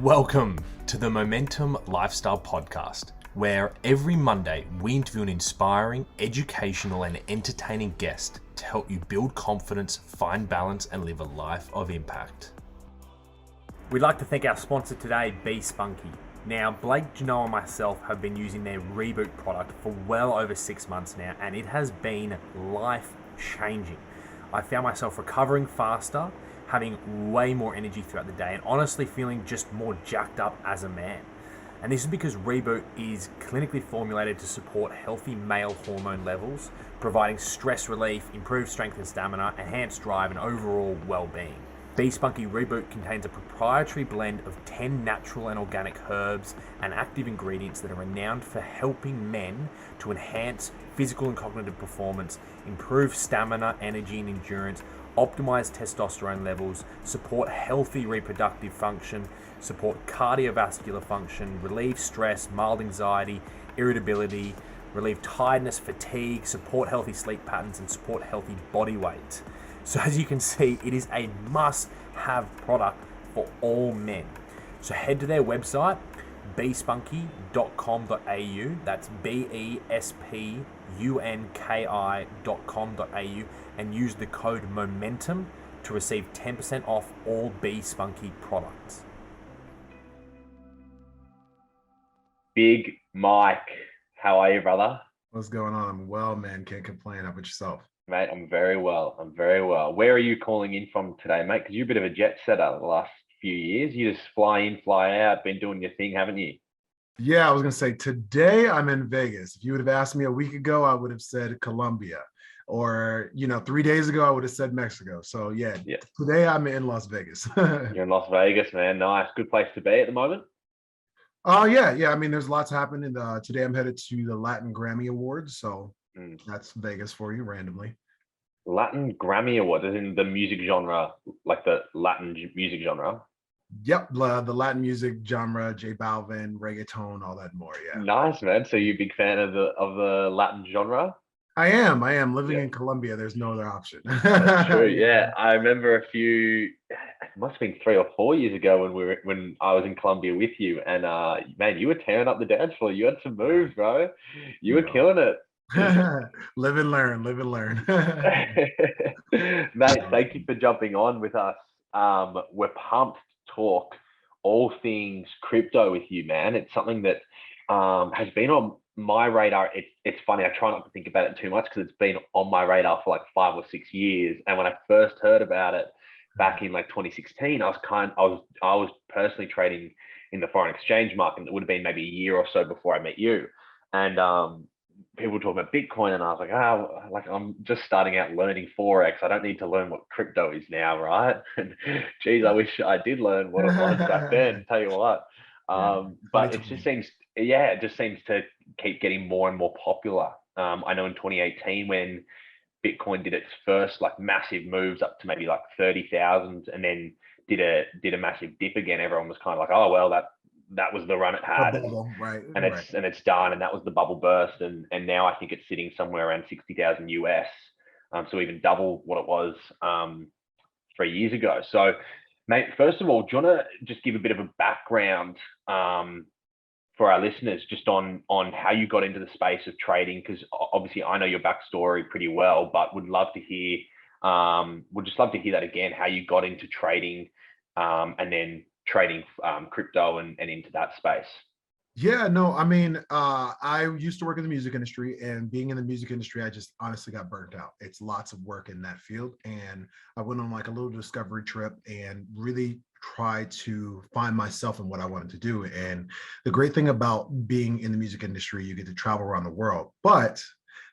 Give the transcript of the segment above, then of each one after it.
Welcome to the Momentum Lifestyle Podcast, where every Monday we interview an inspiring, educational, and entertaining guest to help you build confidence, find balance, and live a life of impact. We'd like to thank our sponsor today, Be Spunky. Now, Blake, Gino, and myself have been using their Reboot product for well over 6 months now, and it has been life-changing. I found myself recovering faster, having way more energy throughout the day, and honestly feeling just more jacked up as a man. And this is because Reboot is clinically formulated to support healthy male hormone levels, providing stress relief, improved strength and stamina, enhanced drive, and overall well-being. Be Spunky Reboot contains a proprietary blend of 10 natural and organic herbs and active ingredients that are renowned for helping men to enhance physical and cognitive performance, improve stamina, energy, and endurance, optimize testosterone levels, support healthy reproductive function, support cardiovascular function, relieve stress, mild anxiety, irritability, relieve tiredness, fatigue, support healthy sleep patterns, and support healthy body weight. So as you can see, it is a must-have product for all men. So head to their website, bespunky.com.au. That's bespunki.com.au, and use the code MOMENTUM to receive 10% off all Be Spunky products. Big Mike, how are you, brother? What's going on? I'm well, man. Can't complain. How about yourself? Mate, I'm very well. Where are you calling in from today, mate? Because you're a bit of a jet setter the last few years. You just fly in, fly out, been doing your thing, haven't you? Yeah, I was going to say today I'm in Vegas. If you would have asked me a week ago, I would have said Colombia. Or, 3 days ago, I would have said Mexico. So, yeah. Today I'm in Las Vegas. You're in Las Vegas, man. Nice. Good place to be at the moment. Yeah. I mean, there's lots happening. Today I'm headed to the Latin Grammy Awards. So that's Vegas for you randomly. Latin Grammy Awards, as in the music genre, like the Latin music genre. Yep, the Latin music genre, J Balvin, reggaeton, all that and more. Yeah. Nice, man. So you're a big fan of the Latin genre? I am living in Colombia. There's no other option. That's true. Yeah, I remember it must have been 3 or 4 years ago when I was in Colombia with you, and man, you were tearing up the dance floor. You had some moves, bro. You were killing it. Live and learn. Mate, thank you for jumping on with us. We're pumped to talk all things crypto with you, man. It's something that has been on my radar. It's funny, I try not to think about it too much because it's been on my radar for like 5 or 6 years. And when I first heard about it back in like 2016, I was personally trading in the foreign exchange market. It would have been maybe a year or so before I met you. And people were talking about Bitcoin, and I was like, I'm just starting out learning Forex. I don't need to learn what crypto is now, right? And geez, I wish I did learn what it was back then, tell you what. But it just seems to keep getting more and more popular. I know in 2018 when Bitcoin did its first like massive moves up to maybe like 30,000 and then did a massive dip again, everyone was kind of like, oh, well, that was the run it had, and it's done, and that was the bubble burst, and now I think it's sitting somewhere around 60,000 US, so even double what it was 3 years ago. So, mate, first of all, do you want to just give a bit of a background for our listeners, just on how you got into the space of trading? Because obviously I know your backstory pretty well, but would just love to hear that again, how you got into trading, and then trading crypto and into that space. Yeah, no, I mean, I used to work in the music industry, and being in the music industry, I just honestly got burnt out. It's lots of work in that field. And I went on like a little discovery trip and really tried to find myself and what I wanted to do. And the great thing about being in the music industry, you get to travel around the world, but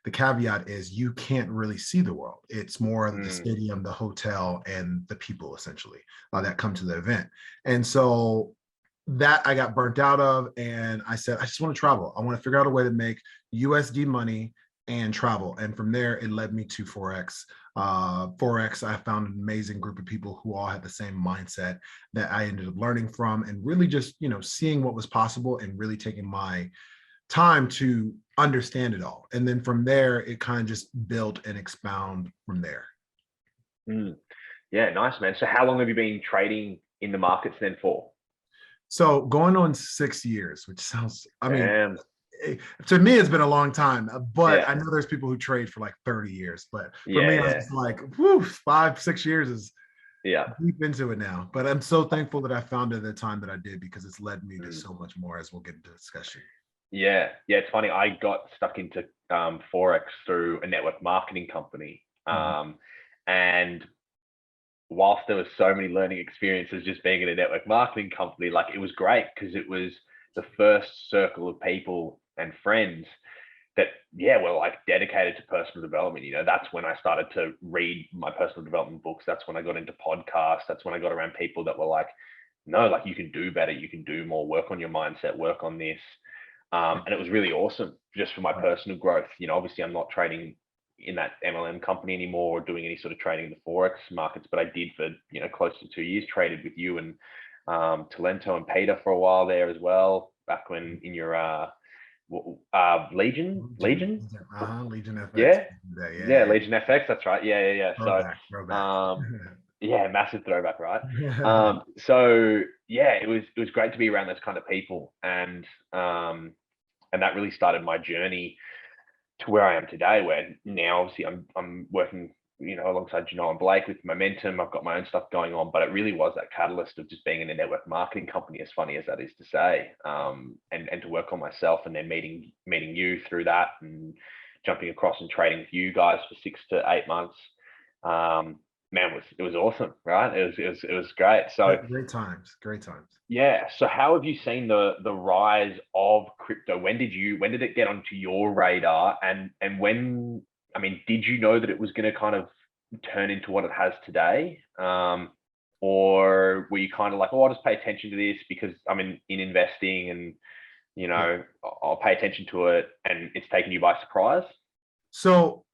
the caveat is you can't really see the world. It's more the stadium, the hotel, and the people essentially that come to the event. And so that I got burnt out of, and I said, I just want to travel. I want to figure out a way to make USD money and travel. And from there, it led me to Forex. Forex, I found an amazing group of people who all had the same mindset that I ended up learning from, and really just, seeing what was possible and really taking my time to understand it all. And then from there, it kind of just built and expound from there. Yeah, nice, man. So how long have you been trading in the markets then for? So going on 6 years, which sounds, I mean, Damn. to me, it's been a long time, but Yeah. I know there's people who trade for like 30 years. But for Yeah. me, I was Yeah. just like, whoo, 5, 6 years is Yeah. deep into it now. But I'm so thankful that I found it at the time that I did because it's led me to Mm. so much more as we'll get into discussion. Yeah. Yeah. It's funny. I got stuck into Forex through a network marketing company. Mhm. And whilst there was so many learning experiences just being in a network marketing company, like it was great because it was the first circle of people and friends that, yeah, were like dedicated to personal development. You know, that's when I started to read my personal development books. That's when I got into podcasts. That's when I got around people that were like, no, like you can do better, you can do more, work on your mindset, work on this. And it was really awesome just for my personal growth. You know, obviously I'm not trading in that MLM company anymore or doing any sort of trading in the Forex markets, but I did for, you know, close to 2 years, traded with you and Talento and Peter for a while there as well, back when in your Legion. Legion FX. Yeah. Yeah, Yeah, yeah. Legion FX, that's right. Yeah. Throwback. Yeah, massive throwback, right? So yeah, it was great to be around those kind of people, and that really started my journey to where I am today, where now obviously I'm working, you know, alongside Janelle and Blake with Momentum. I've got my own stuff going on, but it really was that catalyst of just being in a network marketing company, as funny as that is to say, and to work on myself, and then meeting you through that, and jumping across and trading with you guys for 6 to 8 months. Man, it was awesome, right? It was great. So Great times. Great times. yeah. So how have you seen the rise of crypto? When did it get onto your radar? And when, I mean, did you know that it was going to kind of turn into what it has today? Or were you kind of like, oh, I'll just pay attention to this because I'm in investing, and you Yeah. know, I'll pay attention to it, and it's taken you by surprise? So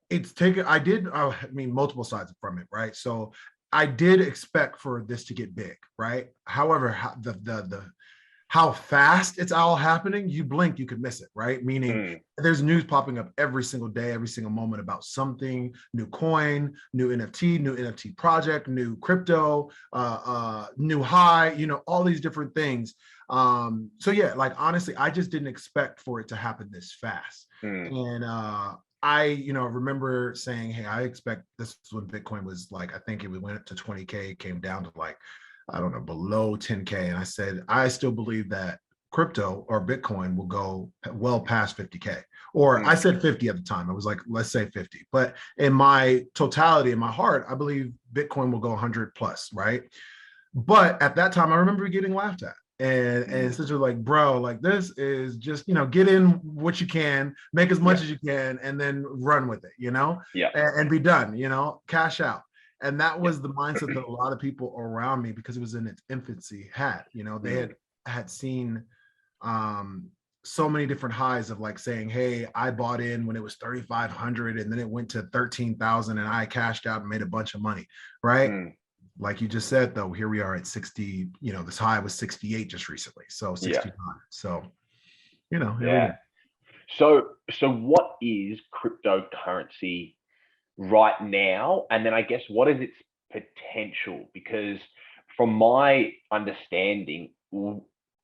it's taken, I did, I mean, multiple sides from it, right? So I did expect for this to get big, right? However, how fast it's all happening, you blink, you could miss it, right? Meaning Mm, there's news popping up every single day, every single moment about something, new coin, new NFT project, new crypto, new high, you know, all these different things. So yeah, like honestly, I just didn't expect for it to happen this fast. mm, And I, remember saying, hey, I expect this is when Bitcoin was like, I think it went up to 20K, came down to like, I don't know, below 10K. And I said, I still believe that crypto or Bitcoin will go well past 50K. Or I mm, said 50 at the time. I was like, let's say 50. But in my totality, in my heart, I believe Bitcoin will go 100 plus, right? But at that time, I remember getting laughed at. And mm. essentially like, bro, like this is just, get in what you can, make as much Yeah, as you can, and then run with it, yeah, and be done, cash out. And that yeah. was the mindset that a lot of people around me, because it was in its infancy, had. They Mm, had seen um so many different highs of like saying, hey, I bought in when it was 3,500 and then it went to 13,000 and I cashed out and made a bunch of money, right? mm, Like you just said, though, here we are at 60, this high was 68 just recently. So yeah, 69. So, here we yeah. go. So what is cryptocurrency right now? And then I guess what is its potential? Because from my understanding,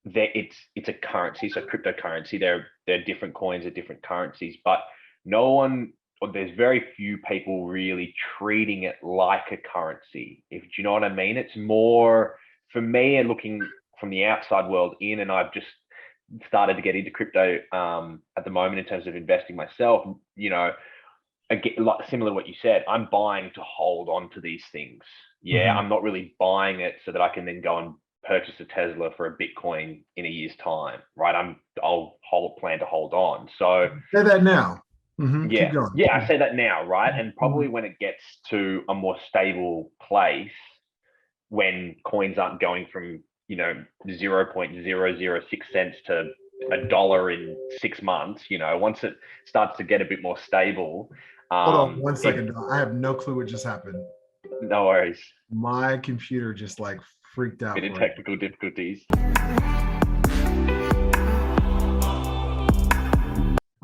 that it's a currency, so cryptocurrency. There are different coins, are different currencies, but no one, or there's very few people really treating it like a currency. If you know what I mean, it's more for me and looking from the outside world in, and I've just started to get into crypto at the moment in terms of investing myself. You know, again, like similar to what you said, I'm buying to hold on to these things. Yeah, Mhm. I'm not really buying it so that I can then go and purchase a Tesla for a Bitcoin in a year's time, right? I'll plan to hold on. So Say that now. yeah, Keep going. yeah, I say that now, right? And probably Mhm. when it gets to a more stable place, when coins aren't going from 0.006 to $1 in 6 months, once it starts to get a bit more stable, Hold on one it second. I have no clue what just happened. no worries. My computer just like freaked out Bit of for it. technical difficulties.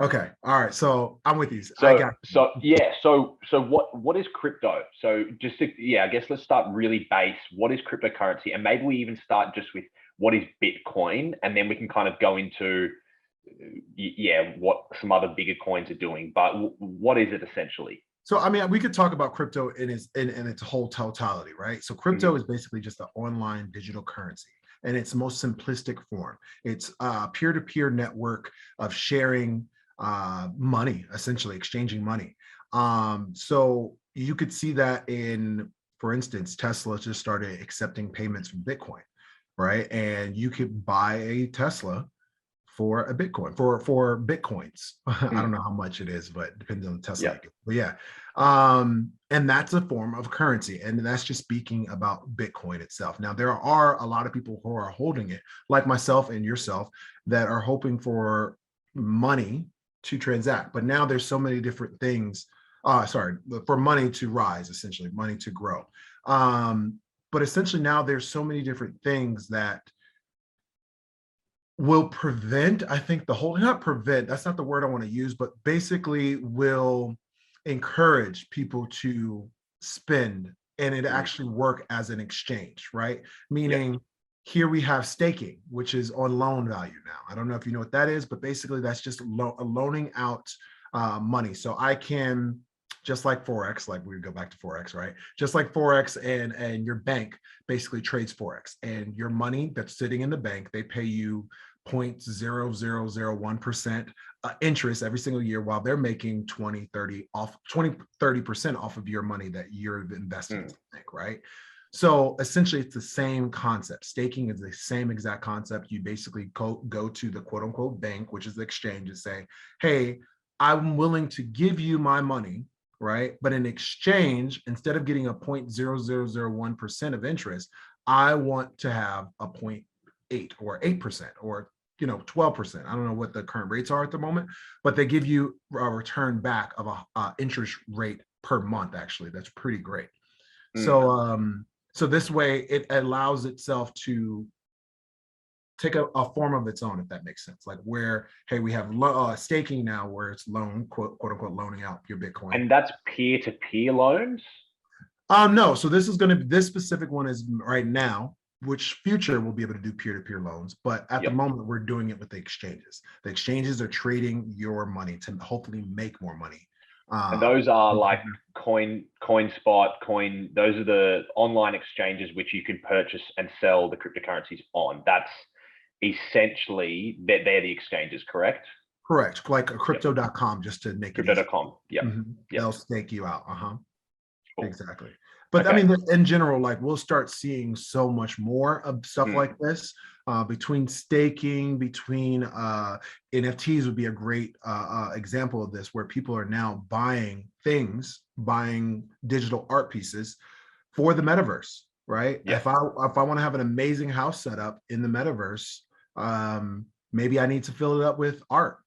Okay. All right. So I'm with you. I So got so yeah, so what is crypto? So just to, yeah, I guess let's start really base. What is cryptocurrency? And maybe we even start just with what is Bitcoin, and then we can kind of go into what some other bigger coins are doing. But what is it essentially? So, I mean, we could talk about crypto in its whole totality, right? So crypto is basically just an online digital currency in its most simplistic form. It's a peer-to-peer network of sharing money, essentially exchanging money. So you could see that in, for instance, Tesla just started accepting payments from Bitcoin, right? And you could buy a Tesla for a Bitcoin, for Bitcoins. I don't know how much it is, but it depends on the Tesla. But yeah. And that's a form of currency. And that's just speaking about Bitcoin itself. Now, there are a lot of people who are holding it, like myself and yourself, that are hoping for money to transact. But now there's so many different things, for money to rise, essentially, money to grow. But essentially now there's so many different things that will prevent, I think, not prevent, that's not the word I want to use, but basically will encourage people to spend and it actually work as an exchange, right? Meaning here we have staking, which is on loan value now. I don't know if you know what that is, but basically that's just loaning out money. So I can, just like Forex, like we go back to Forex, right? Just like Forex and your bank basically trades Forex, and your money that's sitting in the bank, they pay you 0.0001% interest every single year, while they're making 30% off of your money that you're investing in the bank, right? So essentially it's the same concept. Staking is the same exact concept. You basically go to the quote unquote bank, which is the exchange, and say, hey, I'm willing to give you my money, right? But in exchange, instead of getting a 0.0001% of interest, I want to have a 0.8 or 8% or 12%. I don't know what the current rates are at the moment, but they give you a return back of a interest rate per month. Actually, that's pretty great. So this way it allows itself to take a form of its own, if that makes sense. Like where, hey, we have staking now, where it's quote unquote, loaning out your Bitcoin. And that's peer-to-peer loans? No, so this specific one is right now, which future we'll be able to do peer-to-peer loans. But at the moment, we're doing it with the exchanges. The exchanges are trading your money to hopefully make more money. And those are like CoinSpot, those are the online exchanges which you can purchase and sell the cryptocurrencies on. That's essentially, they're the exchanges, correct? Correct. Like a crypto.com, just to make it easy. Crypto.com. They'll stake you out. Cool. Exactly. But I mean, in general, like we'll start seeing so much more of stuff like this between staking, between NFTs would be a great example of this, where people are now buying digital art pieces for the metaverse, right? If I want to have an amazing house set up in the metaverse, maybe I need to fill it up with art.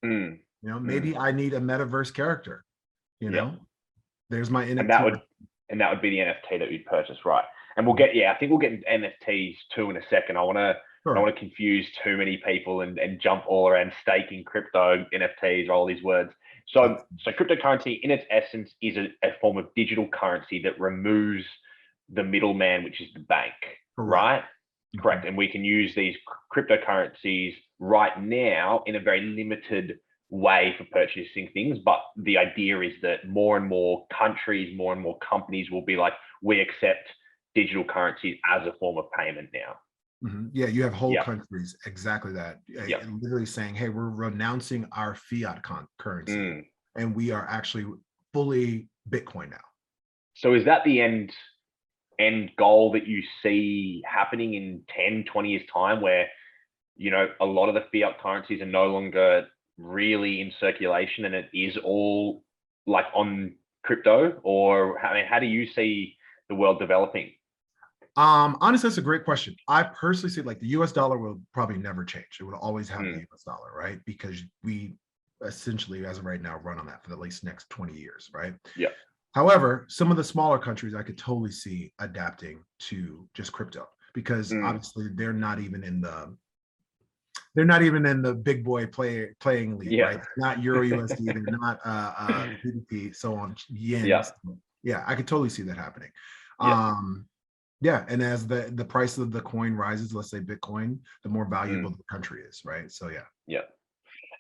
Maybe I need a metaverse character. There's my NFT. And that would be the NFT that you'd purchase, right? And we'll get, I think we'll get into NFTs too in a second. I don't want to confuse too many people and jump all around staking, crypto, NFTs, all these words. So cryptocurrency in its essence is a form of digital currency that removes the middleman, which is the bank, right? Correct. And we can use these cryptocurrencies right now in a very limited way for purchasing things, but the idea is that more and more countries, more and more companies will be like, we accept digital currencies as a form of payment now. Yeah, you have whole countries, exactly that. Literally saying, hey, we're renouncing our fiat currency and we are actually fully Bitcoin now. So is that the end goal that you see happening in 10, 20 years time, where a lot of the fiat currencies are no longer really in circulation and it is all like on crypto? Or I mean, how do you see the world developing? Honestly, that's a great question. I personally see like the US dollar will probably never change. It would always have the US dollar, right? Because we essentially, as of right now, run on that for at least next 20 years, right? However, some of the smaller countries I could totally see adapting to just crypto, because obviously they're not even in the big boy playing league, right? Not Euro USD, they're not GBP, so on, yen. I could totally see that happening. Yeah, and as the price of the coin rises, let's say Bitcoin, the more valuable Mm, the country is, right? So yeah. yeah.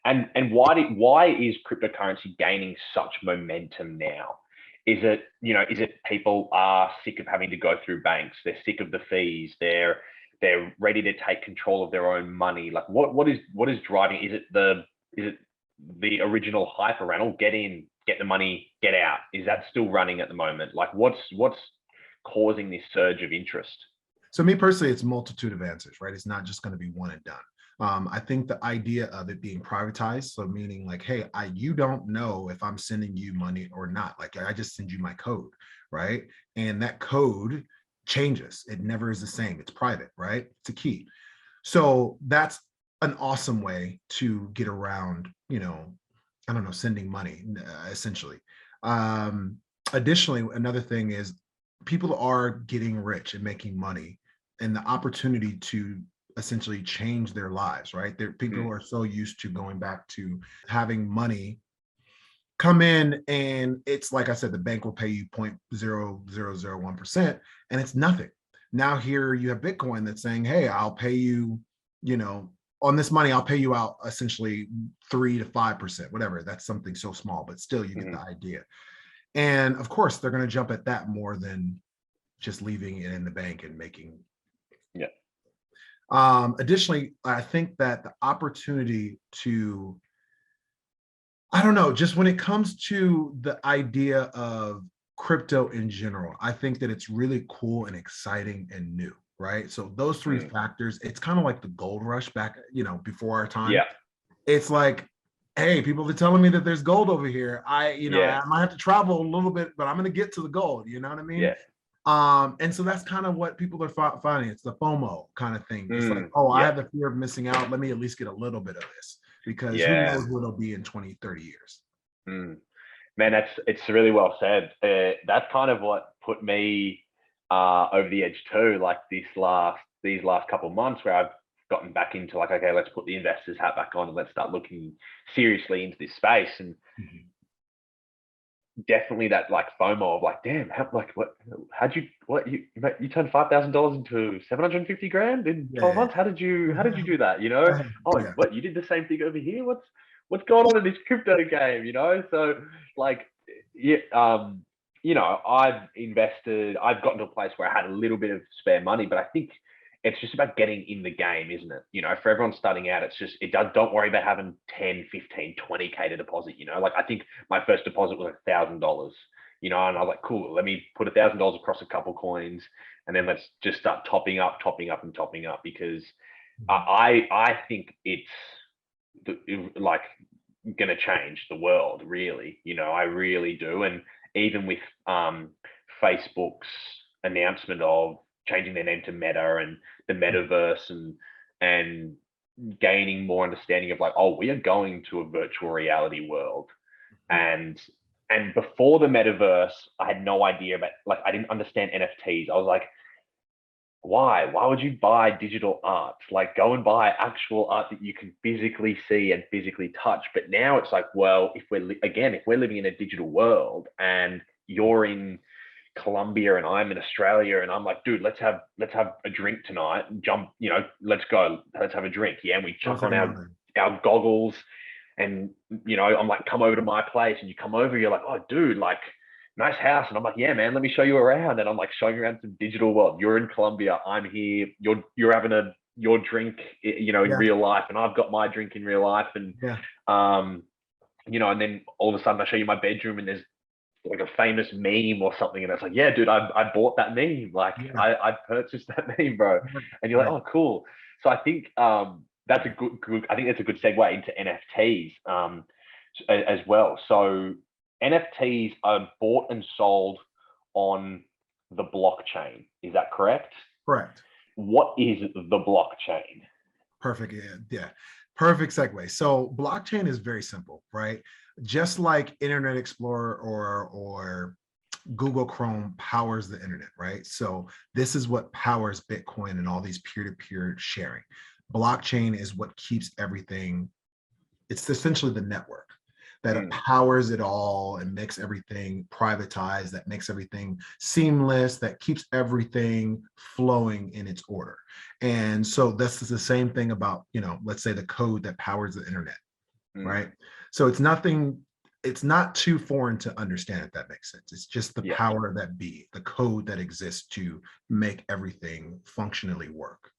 And why is cryptocurrency gaining such momentum now? Is it people are sick of having to go through banks? They're sick of the fees. They're ready to take control of their own money. Like what is driving? Is it the original hype around, oh, get in, get the money, get out? Is that still running at the moment? Like what's causing this surge of interest? So me personally, it's a multitude of answers, right? It's not just going to be one and done. I think the idea of it being privatized, so meaning like, hey, you don't know if I'm sending you money or not. Like I just send you my code, right? And that code changes. It never is the same. It's private, right? It's a key. So that's an awesome way to get around, I don't know, sending money, essentially. Um, Additionally, another thing is people are getting rich and making money and the opportunity to essentially change their lives, right? People Mm, are so used to going back to having money come in, and it's like I said, the bank will pay you 0.0001%, and it's nothing. Now here you have Bitcoin that's saying, hey, I'll pay you, you know, on this money, I'll pay you out essentially 3 to 5%, whatever. That's something so small, but still you get the mhm. idea. And of course, they're going to jump at that more than just leaving it in the bank and making. Yeah. Additionally, I think that the opportunity to, I don't know, just when it comes to the idea of crypto in general, I think that it's really cool and exciting and new, right? So those three Mm, factors, it's kind of like the gold rush back, before our time. yeah. It's like, hey, people are telling me that there's gold over here. Yeah. I might have to travel a little bit, but I'm going to get to the gold. You know what I mean? Yeah. And so that's kind of what people are finding. It's the FOMO kind of thing. It's like, Mm, oh, I yeah. have the fear of missing out. Let me at least get a little bit of this because who Yeah. knows what it'll be in 20, 30 years. Mm. Man, it's really well said. That's kind of what put me over the edge too. Like these last couple of months, where I've gotten back into like, okay, let's put the investors hat back on and let's start looking seriously into this space. And Mhm. definitely that like FOMO of like, damn, how'd you you turned $5,000 into 750 grand in 12 Yeah. months? How did you do that? Oh, Yeah. what, you did the same thing over here? What's going on in this crypto game? So like, yeah, I've gotten to a place where I had a little bit of spare money, but I think it's just about getting in the game, isn't it? For everyone starting out, don't worry about having 10, 15, 20K to deposit. Like I think my first deposit was $1,000, and I was like, cool, let me put $1,000 across a couple coins, and then let's just start topping up, and topping up, because I think it's like going to change the world, really. I really do. And even with Facebook's announcement of changing their name to Meta and the Metaverse, and gaining more understanding of like, oh, we are going to a virtual reality world. And before the Metaverse, I had no idea about, like, I didn't understand NFTs. I was like, why would you buy digital art? Like, go and buy actual art that you can physically see and physically touch. But now it's like, well, if we're living in a digital world and you're in Colombia and I'm in Australia, and I'm like, dude, let's have a drink tonight and jump, let's go, let's have a drink. Yeah. And we Sounds chuck like on another. our goggles, and I'm like, come over to my place, and you come over, you're like, oh dude, like, nice house. And I'm like, yeah, man, let me show you around. And I'm like showing you around some digital world. You're in Colombia, I'm here, you're having your drink, in Yeah. real life, and I've got my drink in real life. And Yeah. um and then all of a sudden I show you my bedroom, and there's like a famous meme or something, and it's like, yeah, dude, I bought that meme. Like, Yeah. I purchased that meme, bro. And you're like, Right. oh, cool. So I think that's a good. I think that's a good segue into NFTs as well. So NFTs are bought and sold on the blockchain. Is that correct? Correct. What is the blockchain? Perfect. Yeah. Yeah. Perfect segue. So blockchain is very simple, right? Just like Internet Explorer or Google Chrome powers the internet, right? So this is what powers Bitcoin and all these peer-to-peer sharing. Blockchain is what keeps everything. It's essentially the network. that powers it all and makes everything privatized, that makes everything seamless, that keeps everything flowing in its order. And so this is the same thing about, let's say the code that powers the internet, right? So it's not too foreign to understand, if that makes sense. It's just the power that be, the code that exists to make everything functionally work.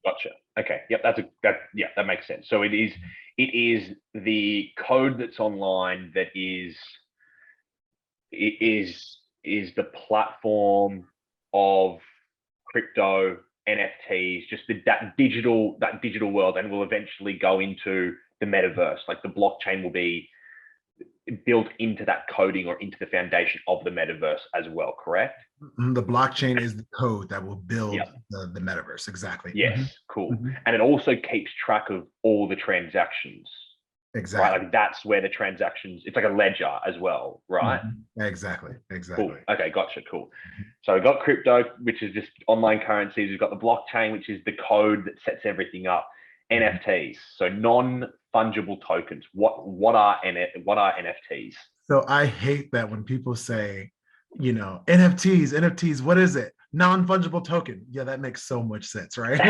Gotcha. Okay. Yep. That makes sense. So it is the code that's online that is the platform of crypto, NFTs, just that digital world, and will eventually go into the metaverse. Like the blockchain will be built into that coding or into the foundation of the metaverse as well, correct? The blockchain is the code that will build the metaverse. Exactly. Yes, cool. And it also keeps track of all the transactions. Exactly. Right? Like that's where the transactions, it's like a ledger as well, right? Exactly. Cool. Okay, gotcha, cool. So we've got crypto, which is just online currencies. We've got the blockchain, which is the code that sets everything up. NFTs, so non-fungible tokens. What are NFTs? So I hate that when people say, NFTs, what is it? Non-fungible token. Yeah, that makes so much sense, right?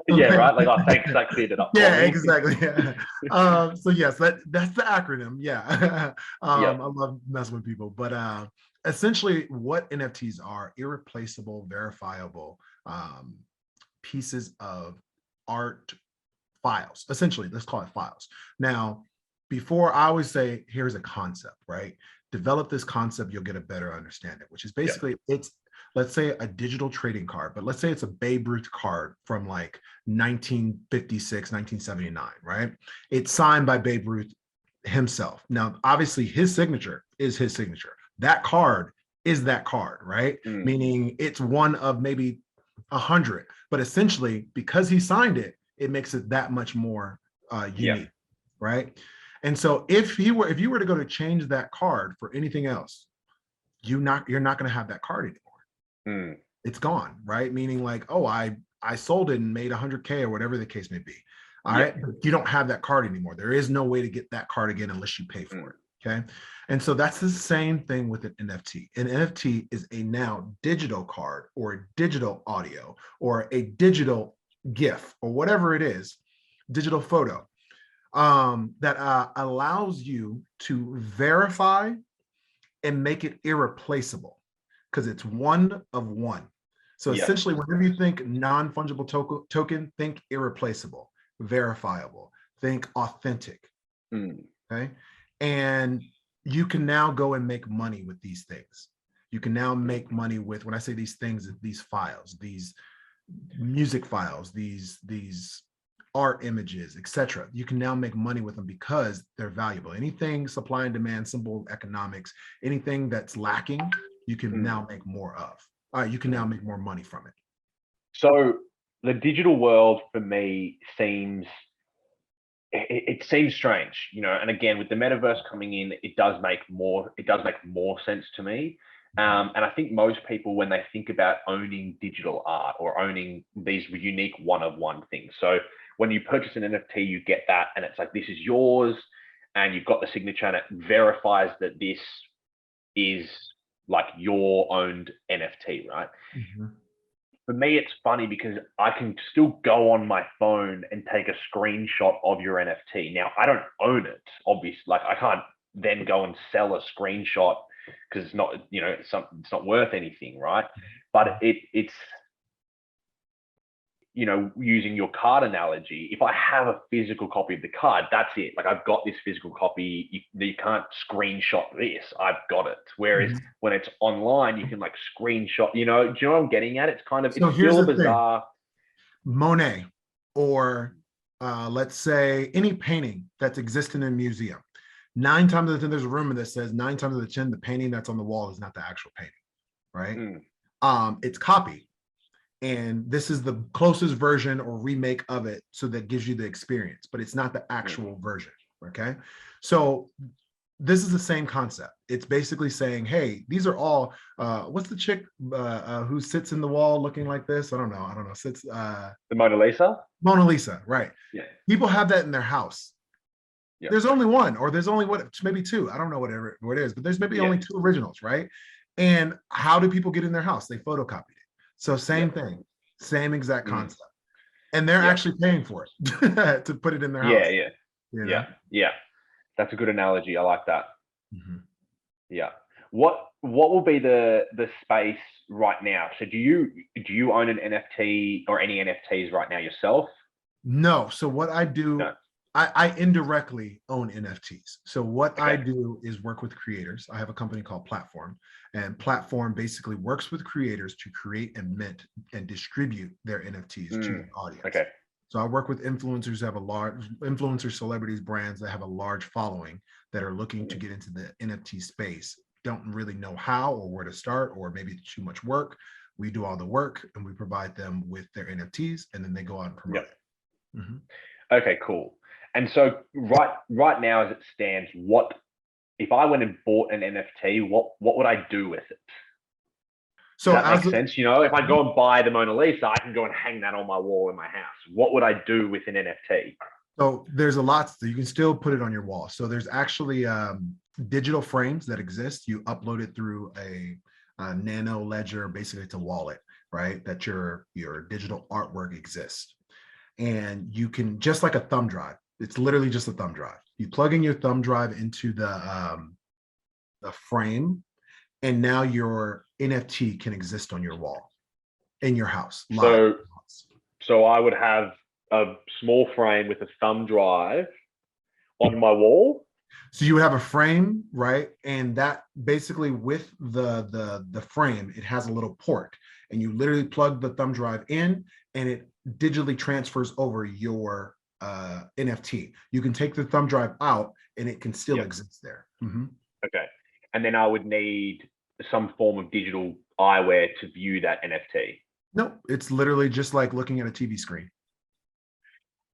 Yeah, right. Like, thanks, that cleared it up. Yeah, exactly. Yeah. So yes, that's the acronym. Yeah. I love messing with people, but essentially, what NFTs are: irreplaceable, verifiable pieces of art files. Essentially, let's call it files. Now, before I always say, here's a concept, right? Develop this concept, you'll get a better understanding, which is basically it's, let's say, a digital trading card, but let's say it's a Babe Ruth card from like 1956, 1979, right? It's signed by Babe Ruth himself. Now, obviously, his signature is his signature. That card is that card, right? Meaning it's one of maybe 100, but essentially, because he signed it, it makes it that much more unique, right? And so if you were to go to change that card for anything else, you're not going to have that card anymore. It's gone, right? Meaning like, oh, I sold it and made 100K or whatever the case may be. All right, but you don't have that card anymore. There is no way to get that card again unless you pay for it. Okay, and so that's the same thing with an NFT. An NFT is a now digital card or a digital audio or a digital GIF or whatever it is, digital photo, that allows you to verify and make it irreplaceable because it's one of one. So essentially, whenever you think non-fungible token, think irreplaceable, verifiable, think authentic. Okay, and you can now go and make money with these things. You can now make money with, when I say these things, these files, these music files, these art images, etc. You can now make money with them because they're valuable. Anything supply and demand, simple economics, anything that's lacking, you can now make more of. You can now make more money from it. So the digital world for me seems strange, and again, with the metaverse coming in, it does make more sense to me. And I think most people, when they think about owning digital art or owning these unique one-of-one things, so when you purchase an NFT, you get that, and it's like, this is yours, and you've got the signature, and it verifies that this is like your owned NFT, right? For me, it's funny because I can still go on my phone and take a screenshot of your NFT. Now, I don't own it, obviously. Like, I can't then go and sell a screenshot because it's not, it's not worth anything, right? But it's using your card analogy, if I have a physical copy of the card, that's it. Like, I've got this physical copy. You can't screenshot this. I've got it. Whereas when it's online, you can like screenshot. Do you know what I'm getting at? It's kind of, So it's still a here's the bizarre. thing. Monet, or let's say any painting that's existing in a museum. 9 times out of 10, there's a rumor that says 9 times out of 10, the painting that's on the wall is not the actual painting, right? It's copied. And this is the closest version or remake of it, so that gives you the experience, but it's not the actual version, okay? So this is the same concept. It's basically saying, hey, these are all, what's the chick who sits in the wall looking like this? I don't know, sits. The Mona Lisa? Mona Lisa, right. Yeah. People have that in their house. there's only one, or there's only maybe two. I don't know what it is, but there's maybe only two originals, right? And how do people get in their house? They photocopied it. So same thing, same exact concept. And they're actually paying for it to put it in their house. Yeah. That's a good analogy. I like that. Yeah. What will be the space right now? So do you own an NFT or any NFTs right now yourself? No. So what I do, I indirectly own NFTs. So what I do is work with creators. I have a company called Platform, and Platform basically works with creators to create and mint and distribute their NFTs to the audience. Okay. So I work with influencers who have a large celebrities, brands that have a large following that are looking to get into the NFT space, don't really know how or where to start, or maybe it's too much work. We do all the work and we provide them with their NFTs, and then they go out and promote it. Okay, cool. And so right now, as it stands, what if I went and bought an NFT? What would I do with it? So does that make sense? You know, if I go and buy the Mona Lisa, I can go and hang that on my wall in my house. What would I do with an NFT? So there's a lot. You can still put it on your wall. So there's actually digital frames that exist. You upload it through a nano ledger. Basically, it's a wallet, right? That your digital artwork exists. And you can, just like a thumb drive, it's literally just a thumb drive. You plug in your thumb drive into the frame, and now your NFT can exist on your wall in your house. So I would have a small frame with a thumb drive on my wall. So you have a frame, right? And that basically, with the frame, it has a little port, and you literally plug the thumb drive in, and it digitally transfers over your NFT. You can take the thumb drive out, and it can still exist there. Okay. And then I would need some form of digital eyewear to view that NFT. No, it's literally just like looking at a TV screen.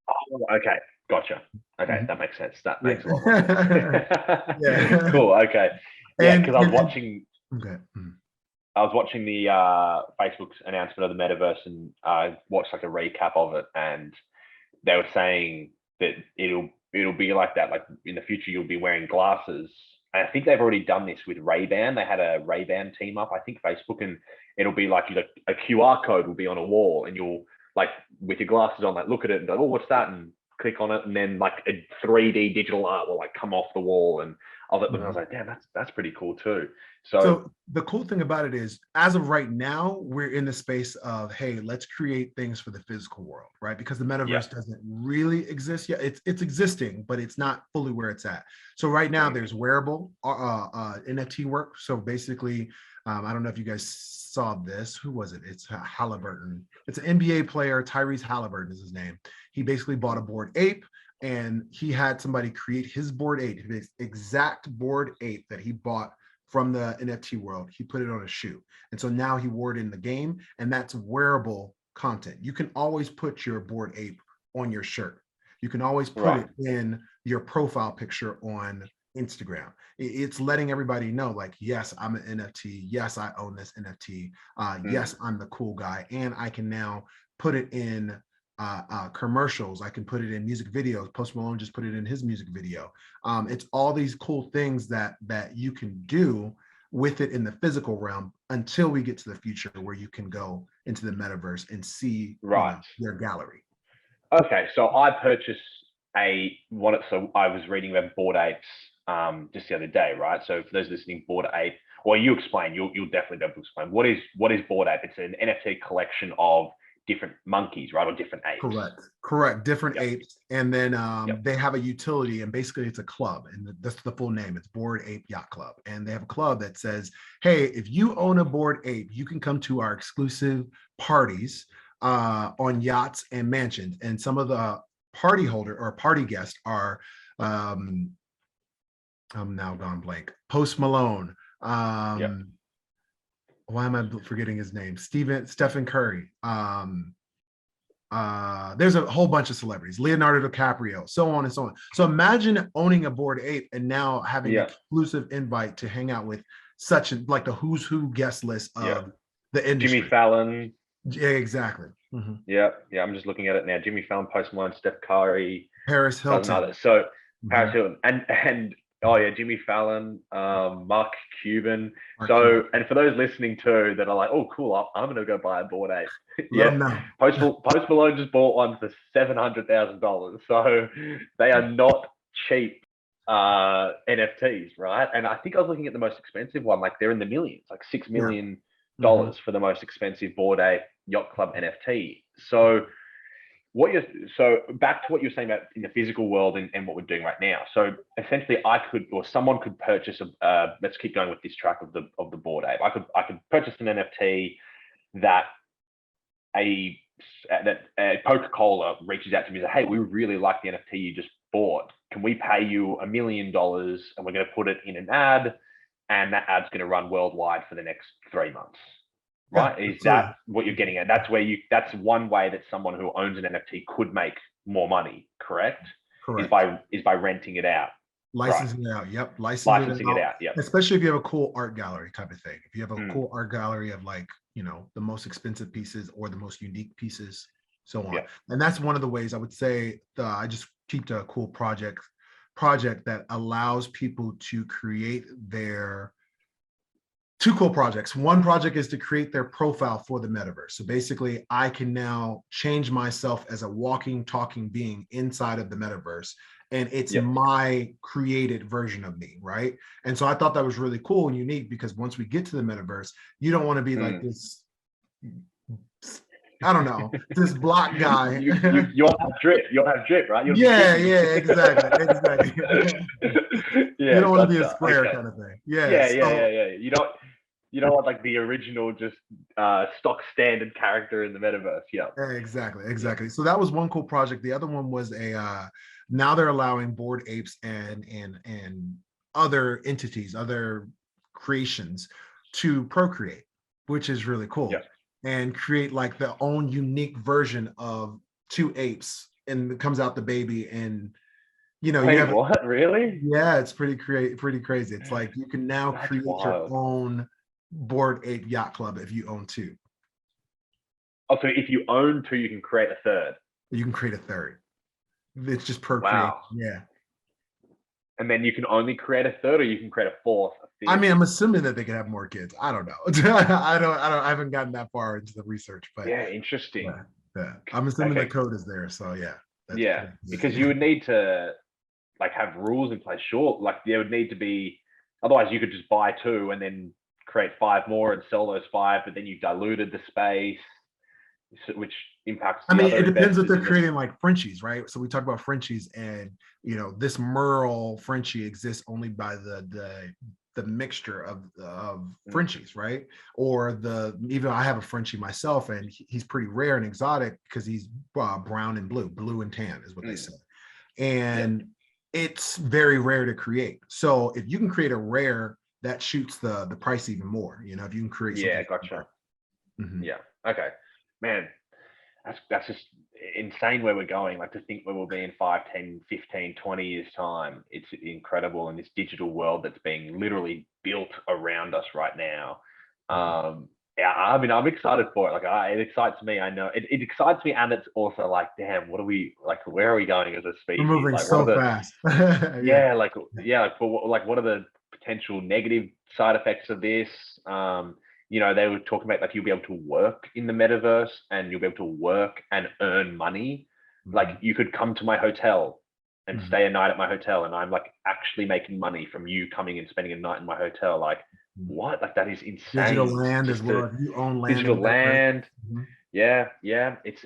Oh, okay. Gotcha. Okay, that makes sense. That makes a lot more sense. Cool. Okay. Yeah, because I was watching. Okay. I was watching the Facebook's announcement of the Metaverse, and I watched like a recap of it, and they were saying that it'll be like that. Like in the future, you'll be wearing glasses. And I think they've already done this with Ray-Ban. They had a Ray-Ban team up, I think, Facebook, and it'll be like a QR code will be on a wall, and you'll, like, with your glasses on, like, look at it and go, oh, what's that? And click on it, and then like a 3D digital art will like come off the wall. And I was like, damn, that's pretty cool too. So the cool thing about it is, as of right now, we're in the space of, hey, let's create things for the physical world, right? Because the metaverse doesn't really exist yet. It's existing, but it's not fully where it's at. So right now there's wearable NFT work. So basically, I don't know if you guys saw this. Who was it? It's Halliburton. It's an NBA player. Tyrese Halliburton is his name. He basically bought a Bored Ape, and he had somebody create his Bored Ape, his exact Bored Ape that he bought from the NFT world. He put it on a shoe. And so now he wore it in the game, and that's wearable content. You can always put your Bored Ape on your shirt. You can always put it in your profile picture on Instagram. It's letting everybody know, like, yes, I'm an NFT. Yes, I own this NFT. Yes, I'm the cool guy. And I can now put it in commercials. I can put it in music videos. Post Malone just put it in his music video. It's all these cool things that you can do with it in the physical realm, until we get to the future where you can go into the metaverse and see their gallery. Okay, so I purchased so I was reading about Bored Apes just the other day, right? So for those listening, Bored Ape, or you explain, you'll definitely be able to explain what is Bored Ape. It's an NFT collection of different monkeys, right? Or different apes. Correct. Different apes. And then they have a utility, and basically it's a club, and that's the full name. It's Bored Ape Yacht Club. And they have a club that says, hey, if you own a Bored Ape, you can come to our exclusive parties on yachts and mansions. And some of the party holder or party guests are I'm now gone blank. Post Malone. Why am I forgetting his name? Stephen Curry. There's a whole bunch of celebrities, Leonardo DiCaprio, so on and so on. So imagine owning a Bored Ape and now having an exclusive invite to hang out with like the who's who guest list of the industry. Jimmy Fallon. Yeah, exactly. Yeah, I'm just looking at it now. Jimmy Fallon, Post Malone, Steph Curry, Paris Hilton. So Paris Hilton, and oh yeah, Jimmy Fallon, Mark Cuban. Mark Cuban. So, and for those listening too that are like, oh cool, I'm gonna go buy a Bored Ape. Let Yeah, them know. Post Malone just bought one for $700,000. So they are not cheap NFTs, right? And I think I was looking at the most expensive one, like they're in the millions, like $6 million for the most expensive Bored Ape Yacht Club NFT. So back to what you're saying about in the physical world and what we're doing right now. So essentially someone could purchase let's keep going with this track of the Bored Ape. I could purchase an NFT that Coca-Cola reaches out to me and says, hey, we really like the NFT you just bought. Can we pay you $1 million and we're going to put it in an ad, and that ad's going to run worldwide for the next 3 months? Right? Yeah, Is that what you're getting at? That's one way that someone who owns an NFT could make more money, correct? Correct. Is by renting it out. Licensing it out. Yep. Licensing it out. Yep. Especially if you have a cool art gallery type of thing. If you have a cool art gallery of like, the most expensive pieces or the most unique pieces, so on. Yep. And that's one of the ways I would say I just keep a cool project that allows people to create their two cool projects. One project is to create their profile for the metaverse. So basically, I can now change myself as a walking, talking being inside of the metaverse. And it's my created version of me, right? And so I thought that was really cool and unique, because once we get to the metaverse, you don't want to be like this, I don't know, this block guy. you want to have drip. You want to have drip, right? Yeah, exactly. Yeah, you don't want to be a square kind of thing. Yeah. You don't want like the original, just stock standard character in the metaverse. Yeah. Exactly. So that was one cool project. The other one was now they're allowing Bored Apes and other entities, other creations to procreate, which is really cool. Yeah. And create like their own unique version of two apes, and it comes out the baby, and you have what, really? Yeah, it's pretty crazy. It's like you can now create your own Bored Ape Yacht Club if you own two. Oh, so if you own two, you can create a third. You can create a third. It's just per wow. Yeah. And then you can only create a third, or you can create a fourth. I mean, I'm assuming that they could have more kids. I don't know. I haven't gotten that far into the research, but yeah, interesting. Yeah. I'm assuming the code is there. So yeah. Because you would need to like have rules in place. Sure, like there would need to be. Otherwise, you could just buy two and then create 5 more and sell those 5, but then you diluted the space, which impacts. It depends if they're creating like Frenchies, right? So we talk about Frenchies, and this Merle Frenchie exists only by the mixture of Frenchies, right? Or even I have a Frenchie myself, and he's pretty rare and exotic because he's brown and blue and tan is what they say, and it's very rare to create. So if you can create a rare, that shoots the price even more. If you can create something. Gotcha. Yeah. Okay, man, that's just insane where we're going. Like to think where we'll be in 5, 10, 15, 20 years time. It's incredible in this digital world that's being literally built around us right now. Yeah, I mean, I'm excited for it. Like, it excites me. I know it excites me, and it's also like, damn, what are we like? Where are we going as a species? We're moving like, so fast. what are the potential negative side effects of this? They were talking about like you'll be able to work in the metaverse, and you'll be able to work and earn money. Like you could come to my hotel and stay a night at my hotel, and I'm like actually making money from you coming and spending a night in my hotel. Like what? Like that is insane. Digital land as well. If you own land. Digital land. Yeah. It's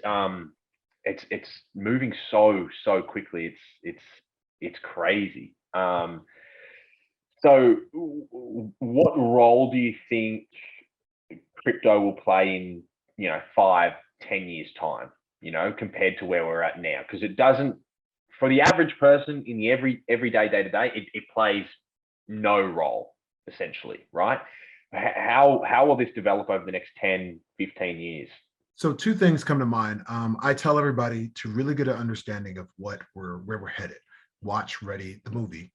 moving so quickly. It's crazy. So what role do you think crypto will play in 5, 10 years time, compared to where we're at now? Because it doesn't, for the average person in the everyday day to day, it plays no role essentially, right? How will this develop over the next 10, 15 years? So 2 things come to mind. I tell everybody to really get an understanding of where we're headed. Watch the movie,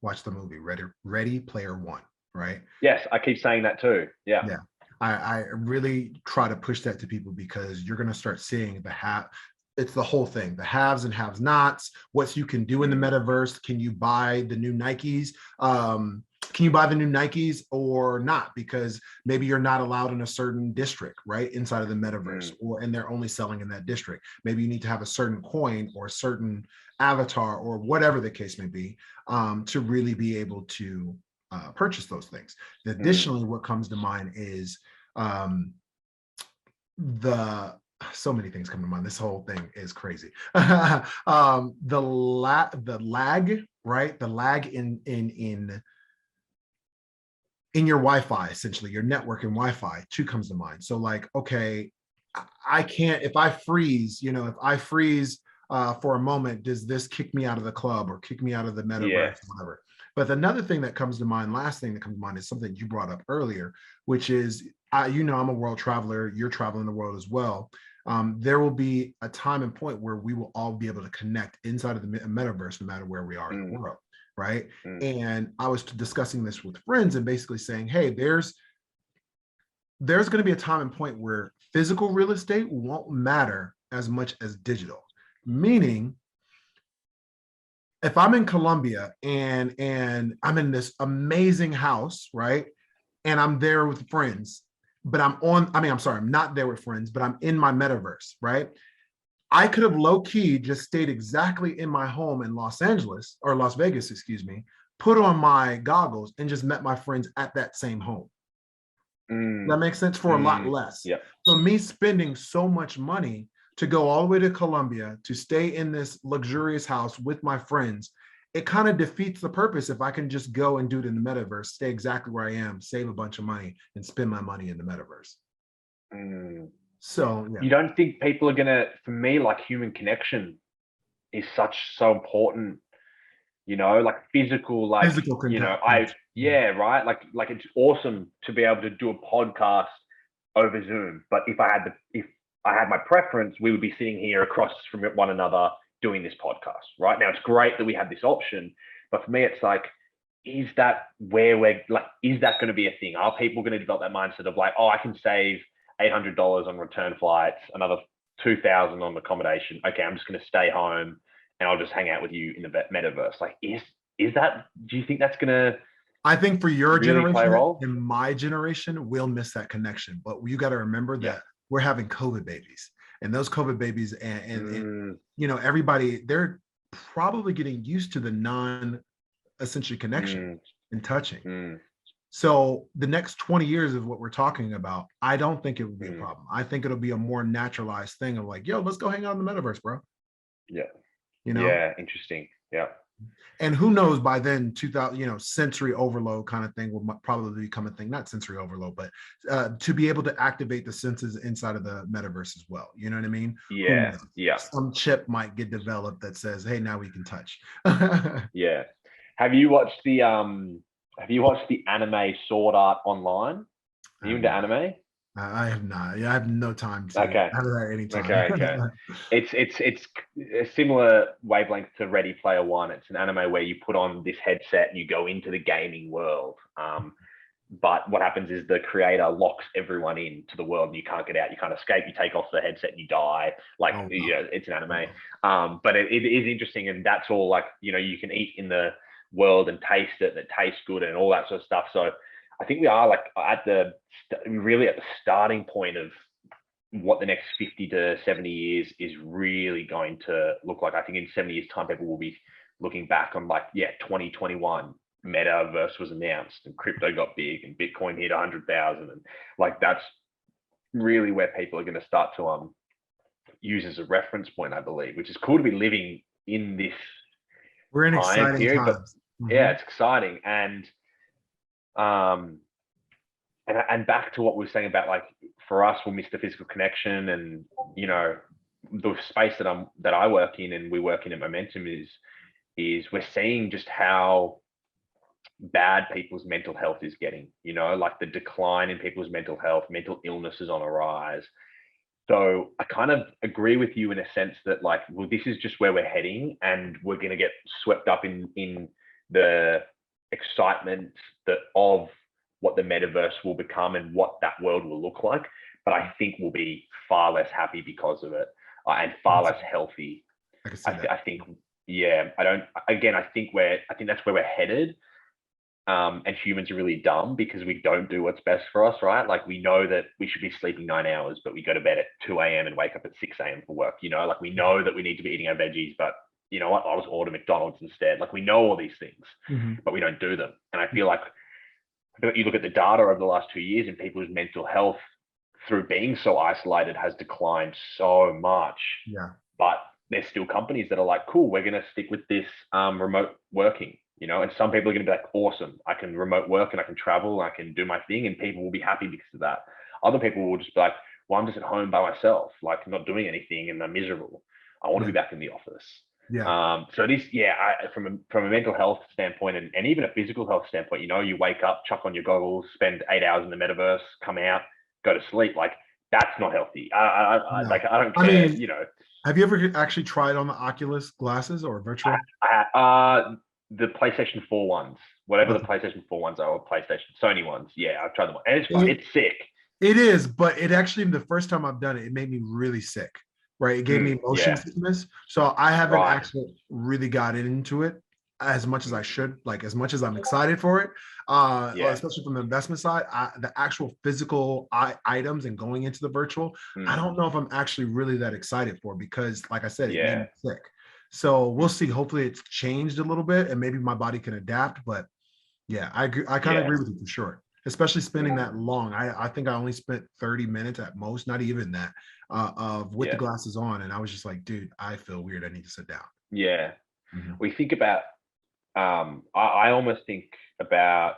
Ready Player One, right? Yes, I keep saying that too. Yeah. I really try to push that to people, because you're going to start seeing it's the whole thing, the haves and have nots, what you can do in the metaverse. Can you buy the new Nikes? Can you buy the new Nikes or not? Because maybe you're not allowed in a certain district, right? Inside of the metaverse, and they're only selling in that district. Maybe you need to have a certain coin or a certain avatar or whatever the case may be, to really be able to purchase those things. Additionally, what comes to mind is the so many things come to mind. This whole thing is crazy. The lag, right? The lag in your Wi-Fi, essentially your network and Wi-Fi too comes to mind. So like, okay, I can't, if I freeze, for a moment, does this kick me out of the club or kick me out of the metaverse, or whatever? But another thing that comes to mind, last thing that comes to mind, is something you brought up earlier, which is, I'm a world traveler. You're traveling the world as well. There will be a time and point where we will all be able to connect inside of the metaverse, no matter where we are in the world, right? And I was discussing this with friends and basically saying, hey, there's going to be a time and point where physical real estate won't matter as much as digital. Meaning, if I'm in Colombia and I'm in this amazing house, right? And I'm there with friends, but I'm not there with friends, but I'm in my metaverse, right? I could have low key just stayed exactly in my home in Los Angeles or Las Vegas, excuse me, put on my goggles and just met my friends at that same home. That makes sense, for a lot less. Yep. So me spending so much money to go all the way to Colombia to stay in this luxurious house with my friends, it kind of defeats the purpose if I can just go and do it in the metaverse, stay exactly where I am, save a bunch of money, and spend my money in the metaverse. So yeah. You don't think people are gonna, for me, like human connection is so important, like physical, like, contact, right? Like it's awesome to be able to do a podcast over Zoom. But if I had my preference, we would be sitting here across from one another doing this podcast, right? Now, it's great that we have this option, but for me, it's like, is that where is that going to be a thing? Are people going to develop that mindset of like, oh, I can save $800 on return flights, another $2,000 on accommodation. Okay, I'm just going to stay home and I'll just hang out with you in the metaverse. Like, do you think that's going to, I think for your really generation play a role? and my generation, we'll miss that connection. But you got to remember that we're having COVID babies, and those COVID babies and everybody, they're probably getting used to the non-essential connection and touching. So the next 20 years of what we're talking about, I don't think it would be a problem. I think it'll be a more naturalized thing of like, yo, let's go hang out in the metaverse, bro. Yeah. Yeah, interesting. Yeah. And who knows, by then, 2000, sensory overload kind of thing will probably become a thing. Not sensory overload, but to be able to activate the senses inside of the metaverse as well. You know what I mean? Yeah. Some chip might get developed that says, hey, now we can touch. Yeah. Have you watched the anime Sword Art Online? Are you into anime? I have not. I have no time to. Okay. I have that any time. Okay. It's a similar wavelength to Ready Player One. It's an anime where you put on this headset and you go into the gaming world. But what happens is the creator locks everyone into the world and you can't get out. You can't escape. You take off the headset and you die. Like, it's an anime. But it is interesting, and that's all like, you can eat in the world and taste it, and it tastes good and all that sort of stuff. So I think we are like really at the starting point of what the next 50 to 70 years is really going to look like. I think in 70 years time, people will be looking back on like, 2021, Metaverse was announced and crypto got big and Bitcoin hit 100,000. And like, that's really where people are going to start to use as a reference point, I believe, which is cool to be living in this. We're in exciting period, times. But it's exciting. And back to what we were saying about, like, for us, we'll miss the physical connection, and the space that I work in and we work in at Momentum is we're seeing just how bad people's mental health is getting, like the decline in people's mental health, mental illness is on a rise. So I kind of agree with you in a sense that, like, well, this is just where we're heading, and we're going to get swept up in the excitement of what the metaverse will become and what that world will look like. But I think we'll be far less happy because of it. and far less healthy. I can see that. I think, yeah, I think that's where we're headed. And humans are really dumb because we don't do what's best for us, right? Like we know that we should be sleeping 9 hours, but we go to bed at 2 a.m. and wake up at 6 a.m. for work. Like we know that we need to be eating our veggies, but you know what? I'll just order McDonald's instead. Like we know all these things, but we don't do them. And I feel like you look at the data over the last 2 years and people's mental health through being so isolated has declined so much. Yeah. But there's still companies that are like, cool, we're going to stick with this remote working, and some people are going to be like, awesome, I can remote work and I can travel, I can do my thing, and people will be happy because of that. Other people will just be like, well, I'm just at home by myself, like not doing anything, and I'm miserable. I want to be back in the office. Yeah. So it is, from a mental health standpoint and even a physical health standpoint, you wake up, chuck on your goggles, spend 8 hours in the metaverse, come out, go to sleep. Like that's not healthy. I don't care. I mean, have you ever actually tried on the Oculus glasses or virtual? The PlayStation 4 ones, whatever the PlayStation 4 ones are, or Sony ones. Yeah, I've tried them. And it's fun. It's sick. It is, but it actually, the first time I've done it, it made me really sick, right? It gave me motion sickness. So I haven't actually really gotten into it as much as I should, like as much as I'm excited for it, especially from the investment side. The actual physical items and going into the virtual, I don't know if I'm actually really that excited for, because like I said, it made me sick. So we'll see. Hopefully it's changed a little bit and maybe my body can adapt. But yeah, I kind of agree with you for sure, especially spending that long. I think I only spent 30 minutes at most, not even that, with the glasses on. And I was just like, dude, I feel weird. I need to sit down. Yeah. We think about, I almost think about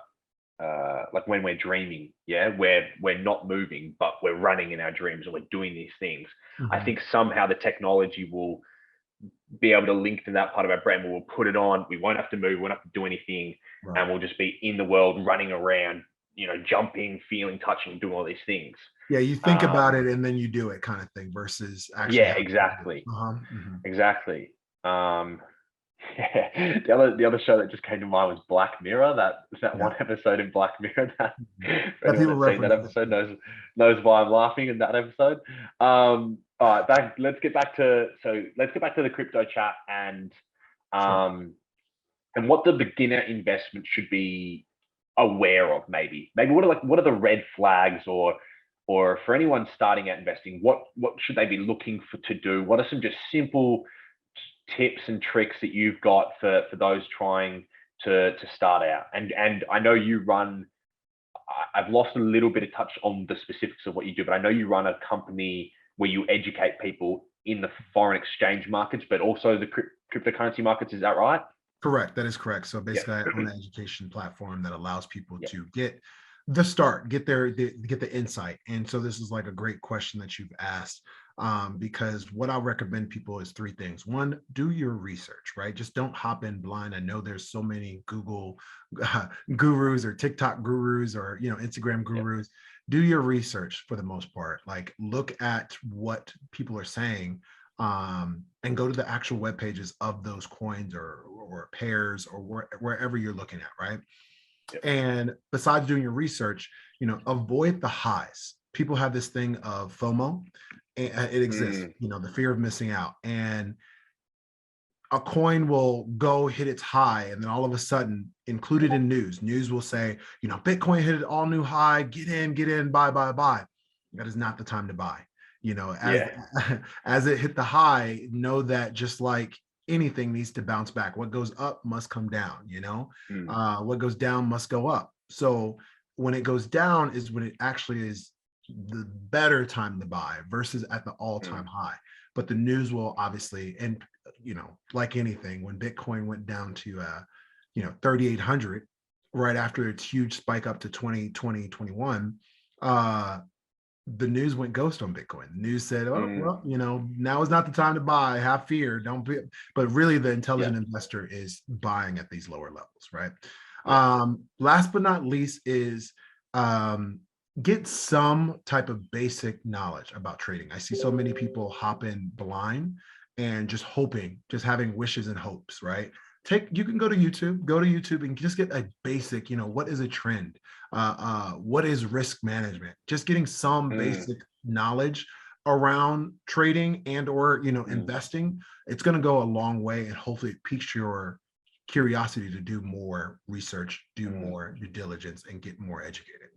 like when we're dreaming, where we're not moving, but we're running in our dreams and we're doing these things. I think somehow the technology will be able to link to that part of our brain where we'll put it on. We won't have to move, we won't have to do anything, and we'll just be in the world, running around, jumping, feeling, touching, doing all these things. Yeah, you think about it and then you do it, kind of thing, versus actually. Yeah, exactly. Exactly. The other show that just came to mind was Black Mirror. That one episode in Black Mirror that anyone that's seen that episode knows why I'm laughing in that episode. All right, let's get back to the crypto chat and what the beginner investment should be aware of. Maybe what are the red flags, or for anyone starting out investing, what should they be looking for to do? What are some just simple tips and tricks that you've got for those trying to start out? And I know you run, I've lost a little bit of touch on the specifics of what you do, but I know you run a company where you educate people in the foreign exchange markets, but also the cryptocurrency markets. Is that right? Correct. That is correct. So basically, I own an education platform that allows people to get the start, get the insight. And so this is like a great question that you've asked, because what I recommend people is 3 things. 1, do your research, right? Just don't hop in blind. I know there's so many Google gurus or TikTok gurus or Instagram gurus. Do your research for the most part. Like look at what people are saying, and go to the actual web pages of those coins or pairs or wherever you're looking at, right? And besides doing your research, avoid the highs. People have this thing of FOMO. It exists, the fear of missing out. And a coin will go hit its high, and then all of a sudden, included in news will say, Bitcoin hit an all new high, get in, buy. That is not the time to buy. As it hit the high, know that just like anything needs to bounce back. What goes up must come down, what goes down must go up. So when it goes down is when it actually is the better time to buy versus at the all-time high. But the news will obviously, and like anything, when Bitcoin went down to 3,800 right after its huge spike up to 2021, the news went ghost on Bitcoin. The news said, well, now is not the time to buy. Have fear. Don't be. But really, the intelligent investor is buying at these lower levels, right? Last but not least is get some type of basic knowledge about trading. I see so many people hop in blind and just hoping, just having wishes and hopes, right? You can go to YouTube and just get a basic, what is a trend? What is risk management? Just getting some basic knowledge around trading and or investing, it's going to go a long way, and hopefully it piques your curiosity to do more research, do more due diligence, and get more educated.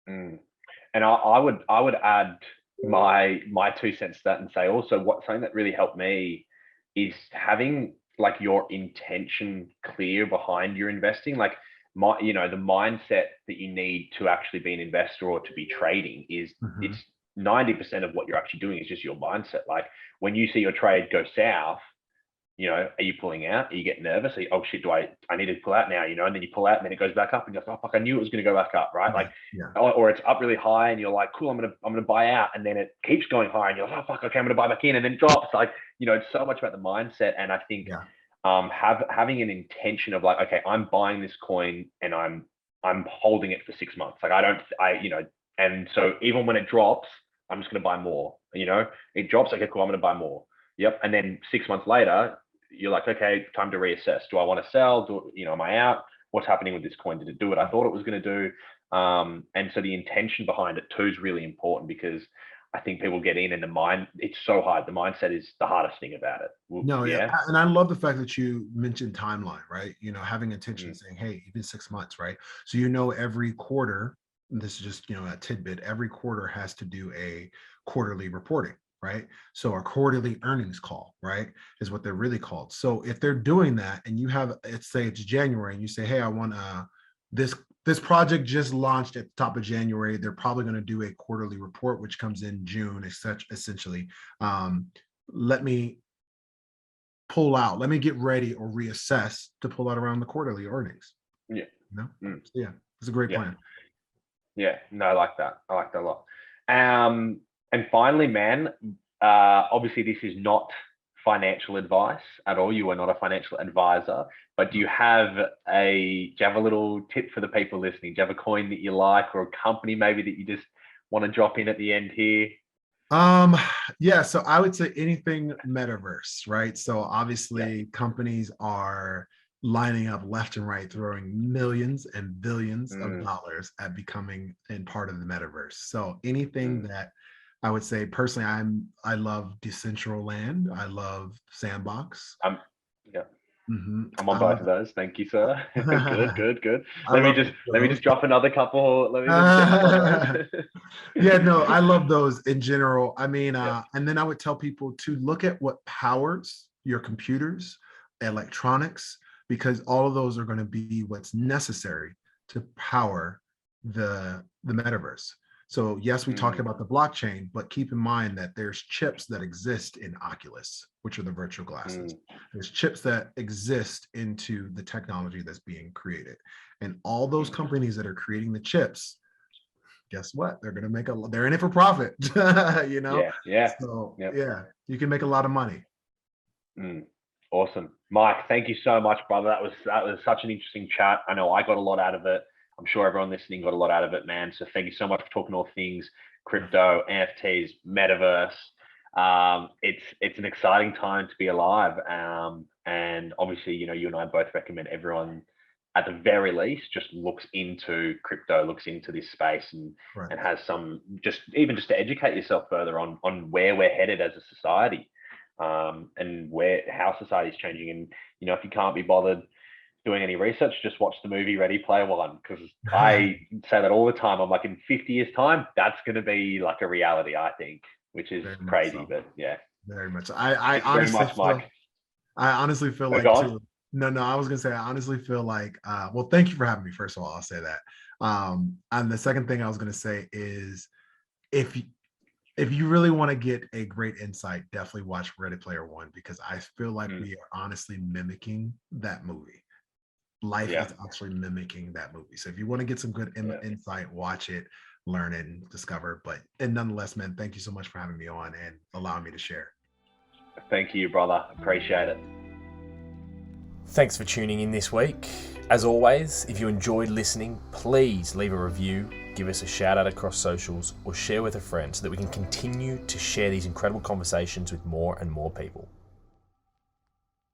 And I would add my 2 cents to that and say also something that really helped me is having like your intention clear behind your investing. Like the mindset that you need to actually be an investor or to be trading is it's 90% of what you're actually doing is just your mindset. Like when you see your trade go south, are you pulling out? Are you getting nervous? Are you, oh shit, I need to pull out now, and then you pull out and then it goes back up and you're like, oh fuck, I knew it was going to go back up, right? Like, or it's up really high and you're like, cool, I'm gonna buy out, and then it keeps going high and you're like, oh fuck, okay, I'm gonna buy back in, and then it drops. Like, it's so much about the mindset. And I think having an intention of like, okay, I'm buying this coin and I'm holding it for 6 months. Like and so even when it drops, I'm just gonna buy more. It drops, okay, cool, I'm gonna buy more. Yep. And then 6 months later, you're like, okay, time to reassess. Do I want to sell? Am I out? What's happening with this coin? Did it do what I thought it was going to do? And so the intention behind it too is really important, because I think people get in and it's so hard. The mindset is the hardest thing about it. And I love the fact that you mentioned timeline, right? Having intention, saying, hey, even 6 months, right? So every quarter, this is just a tidbit, every quarter has to do a quarterly reporting, right? So a quarterly earnings call, right, is what they're really called. So if they're doing that and you have, let's say it's January, and you say, hey, I want this project just launched at the top of January, they're probably going to do a quarterly report, which comes in June, essentially. Let me pull out, let me get ready or reassess to pull out around the quarterly earnings. Yeah. Yeah, it's a great plan. Yeah, no, I like that a lot. And finally, man, obviously this is not financial advice at all. You are not a financial advisor, but do you have a little tip for the people listening? Do you have a coin that you like, or a company maybe that you just want to drop in at the end here? So I would say anything Metaverse, right? So obviously companies are lining up left and right, throwing millions and billions of dollars at becoming in part of the Metaverse. So anything that I would say personally, I love Decentraland. I love Sandbox. I'm on both of those. Thank you, sir. Good. Let me just drop another couple. Let me just I love those in general. I mean, and then I would tell people to look at what powers your computers, electronics, because all of those are going to be what's necessary to power the Metaverse. So yes, we talked about the blockchain, but keep in mind that there's chips that exist in Oculus, which are the virtual glasses. There's chips that exist into the technology that's being created. And all those companies that are creating the chips, guess what? They're going to make they're in it for profit, Yeah. So you can make a lot of money. Awesome. Mike, thank you so much, brother. That was such an interesting chat. I know I got a lot out of it. I'm sure everyone listening got a lot out of it, man. So thank you so much for talking all things crypto, NFTs, Metaverse. It's an exciting time to be alive. And obviously, you and I both recommend everyone, at the very least, just looks into crypto, looks into this space, and has some just to educate yourself further on where we're headed as a society, and how society is changing. And if you can't be bothered doing any research, just watch the movie Ready Player One, because I say that all the time. I'm like, in 50 years time, that's going to be like a reality, I think, which is crazy. So. But yeah, very much. I honestly feel like too. No, I was gonna say, I honestly feel like, well, thank you for having me. First of all, I'll say that. And the second thing I was gonna say is, if you really want to get a great insight, definitely watch Ready Player One, because I feel like we are honestly mimicking that movie. Life is actually mimicking that movie. So if you want to get some good insight, watch it, learn it, and discover. And nonetheless, man, thank you so much for having me on and allowing me to share. Thank you, brother. Appreciate it. Thanks for tuning in this week. As always, if you enjoyed listening, please leave a review, give us a shout out across socials, or share with a friend so that we can continue to share these incredible conversations with more and more people.